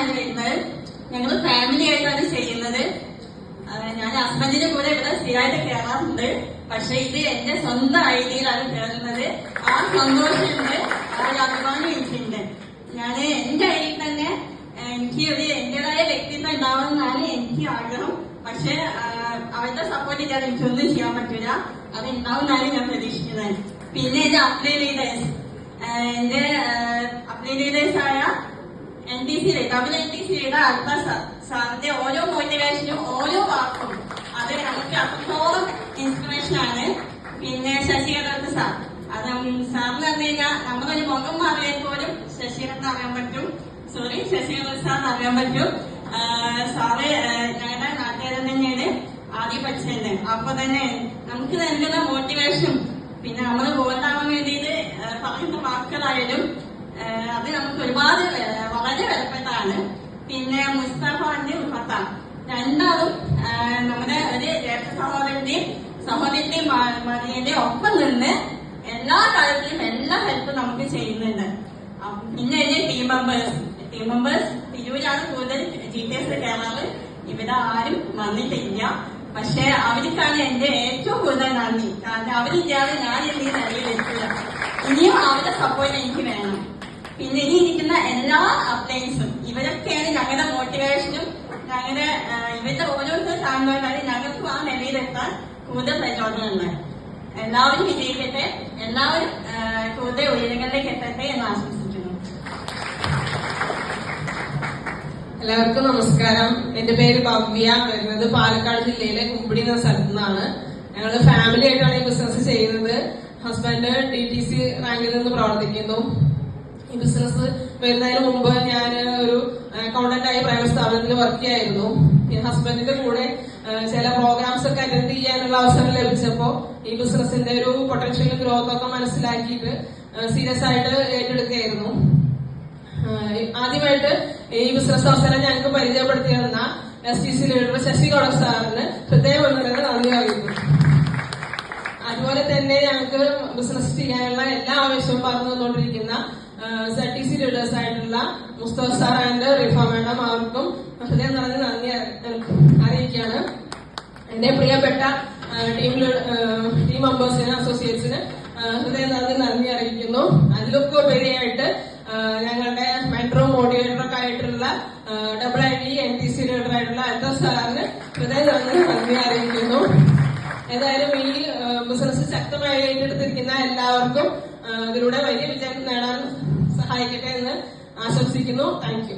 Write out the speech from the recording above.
ആണ് വരുന്നത്. ഞങ്ങൾ ഫാമിലി ആയിട്ടാണ് ചെയ്യുന്നത്. ഞാൻ ഹസ്ബൻഡിന്റെ കൂടെ ഇവിടെ സ്ഥിരമായിട്ട് കയറാറുണ്ട്. പക്ഷെ ഇത് എന്റെ സ്വന്തം ഐഡിയയിലാണ് കയറുന്നത്. ആ സന്തോഷമുണ്ട്, ആ ഒരു അഭിമാനം എനിക്കുണ്ട്. ഞാൻ എന്റെ ഐഡിയയിൽ തന്നെ എനിക്ക് ഒരു എന്റേതായ വ്യക്തിത്വം ഉണ്ടാവുമെന്നാണ് എനിക്ക് ആഗ്രഹം. പക്ഷെ അവരുടെ സപ്പോർട്ട് ഇല്ലാതെ എനിക്കൊന്നും ചെയ്യാൻ പറ്റില്ല. അത് ഉണ്ടാവുമെന്നാണ് ഞാൻ പ്രതീക്ഷിക്കുന്നത്. പിന്നെ എന്റെ അപ്ലൈ ലീഡേഴ്സ്, എന്റെ അപ്ലൈ ലീഡേഴ്സായ ഡബിൾ NTCയുടെ അടുത്ത സാറിന്റെ ഓരോ മോട്ടിവേഷനും ഓരോ വാക്കും അത് നമുക്ക് അത്രത്തോളം ഇൻസ്പിറേഷൻ ആണ്. പിന്നെ ശശികലത്ത് സാർ, അത് സാറിന് പറഞ്ഞു കഴിഞ്ഞാൽ നമ്മളൊരു മുഖം മാറിയാൽ പോലും ശശികലത്ത് അറിയാൻ പറ്റും. ശശികലത്ത് സാറിന് അറിയാൻ പറ്റും. സാറ് ഞങ്ങളുടെ നാട്ടുകാരൻ തന്നെയാണ് ആദ്യം പഠിച്ചത്. അപ്പൊ തന്നെ നമുക്ക് നൽകുന്ന മോട്ടിവേഷനും പിന്നെ നമ്മൾ ബോൾഡാവാൻ വേണ്ടിയിട്ട് പറയുന്ന വാക്കുകളായാലും അത് നമുക്ക് ഒരുപാട് വളരെ വിലപ്പെട്ടതാണ്. പിന്നെ മുസ്തഫ ഉൾപ്പെട്ട രണ്ടാളും നമ്മുടെ ഒരു ജ്യേഷ്ഠ സഹോദരന്റെയും മറിയന്റെയും ഒപ്പം നിന്ന് എല്ലാ കാര്യത്തിലും എല്ലാ ഹെൽപ്പും നമുക്ക് ചെയ്യുന്നുണ്ട്. പിന്നെ ടീം മെമ്പേഴ്സ് തിരൂരാണ് കൂടുതൽ GTS കയറാറ്. ഇവിടെ ആരും വന്നിട്ടില്ല. പക്ഷെ അവർക്കാണ് എന്റെ ഏറ്റവും കൂടുതൽ നന്ദി. കാരണം അവരില്ലാതെ ഞാൻ ഈ നിലയിൽ എത്തില്ല. ഇനിയും അവരുടെ സപ്പോർട്ട് എനിക്ക് വേണം. പിന്നെ ഇനി ഇരിക്കുന്ന എല്ലാ അപ്ലൈൻസും ഇവരൊക്കെയാണ് ഞങ്ങളുടെ മോട്ടിവേഷനും ഇവരുടെ ഓരോരുത്തർ കാണുന്നവരാണ് ഞങ്ങൾക്ക് ആ നിലയിലെത്താൻ കൂടുതൽ പ്രചോദനമുണ്ട്. എല്ലാവരും വിജയിക്കട്ടെ, എല്ലാവരും കൂടുതൽ ഉയരങ്ങളിലേക്ക് എത്തട്ടെ എന്ന് ആശംസിക്കുന്നു. എല്ലാവർക്കും നമസ്കാരം. എന്റെ പേര് ഭവ്യ. വരുന്നത് പാലക്കാട് ജില്ലയിലെ കുമ്പിടി എന്ന സ്ഥലത്തു നിന്നാണ്. ഞങ്ങൾ ഫാമിലി ആയിട്ടാണ് ഈ ബിസിനസ് ചെയ്യുന്നത്. ഹസ്ബൻഡ് DTC റാങ്കിൽ നിന്ന് പ്രവർത്തിക്കുന്നു. ഈ ബിസിനസ് വരുന്നതിന് മുമ്പ് ഞാൻ ഒരു അക്കൗണ്ടന്റ് ആയി പ്രൈവറ്റ് സ്ഥാപനത്തിൽ വർക്ക് ചെയ്യായിരുന്നു. ഹസ്ബൻഡിന്റെ കൂടെ ചില പ്രോഗ്രാംസ് ഒക്കെ അറ്റൻഡ് ചെയ്യാനുള്ള അവസരം ലഭിച്ചപ്പോ ഈ ബിസിനസിന്റെ ഒരു പൊട്ടൻഷ്യൽ ഗ്രോത്ത് ഒക്കെ മനസ്സിലാക്കിയിട്ട് സീരിയസ് ആയിട്ട് ഏറ്റെടുക്കുകയായിരുന്നു. ആദ്യമായിട്ട് ഈ ബിസിനസ് അവസരം ഞങ്ങൾക്ക് പരിചയപ്പെടുത്തി തന്ന STC ലീഡർ ശശികല സാറിന് ഹൃദയപൂർവ്വം നന്ദി അറിയിക്കുന്നു. അതുപോലെ തന്നെ ഞങ്ങൾക്ക് ബിസിനസ് ചെയ്യാനുള്ള എല്ലാ ആവശ്യവും പറഞ്ഞു തന്നുകൊണ്ടിരിക്കുന്ന ZTC ലീഡേഴ്സ് ആയിട്ടുള്ള Mustafa sir and Rifa madam, അവർക്കും ഹൃദയം നിറഞ്ഞ നന്ദി അറിയിക്കുകയാണ്. എന്റെ പ്രിയപ്പെട്ട ടീം മെമ്പേഴ്സിന്, അസോസിയേറ്റ്സിന് ഹൃദയം നിറഞ്ഞ നന്ദി അറിയിക്കുന്നു. അതിലൊക്കെ ഉപരിയായിട്ട് ഞങ്ങളുടെ മെൻറ്ററും മോട്ടിവേറ്ററൊക്കെ ആയിട്ടുള്ള ഡബിൾ ID NTC ലീഡർ ആയിട്ടുള്ള അൽത്താഫ് സാറിന് ഹൃദയം നിറഞ്ഞ നന്ദി അറിയിക്കുന്നു. ഏതായാലും ഈ ബിസിനസ് ശക്തമായി ഏറ്റെടുത്തിരിക്കുന്ന എല്ലാവർക്കും ഇതിലൂടെ വലിയ വിജയം നേടാൻ സഹായിക്കട്ടെ എന്ന് ആശംസിക്കുന്നു. Thank you.